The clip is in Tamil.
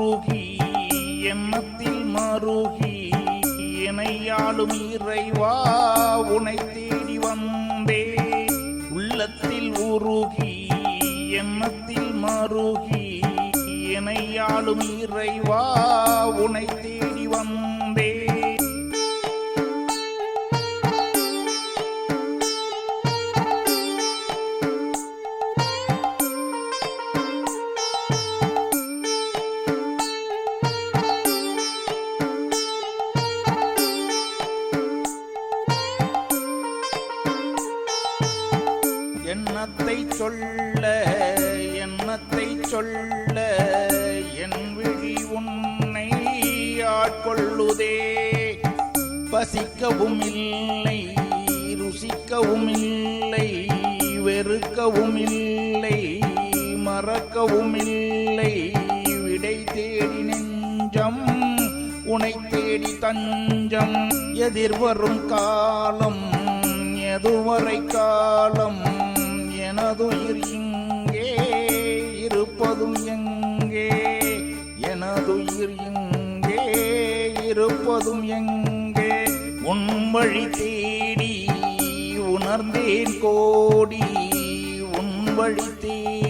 உருகி எண்ணத்தில் மருகி இணையாளும் இறைவா உனை தேடி வந்தே. உள்ளத்தில் உருகி எண்ணத்தில் மருகி இணையாளும் இறைவா உனை தேடி வந்தே. எண்ணத்தை சொல்ல எண்ணத்தை சொல்ல என் விழி உன்னை ஆட்கொள்ளுதே. பசிக்கவும் இல்லை ருசிக்கவும் இல்லை வெறுக்கவும் இல்லை மறக்கவும் இல்லை. விடை தேடி நெஞ்சம் உனை தேடி தஞ்சம். எதிர்வரும் காலம் எதுவரை காலம் எனதுயிர் இங்கே இருப்பதும் எங்கே. எனதுயிர் இங்கே இருப்பதும் எங்கே. உன் வழி தேடி உணர்ந்தேன் கோடி. உன் வழி தேடி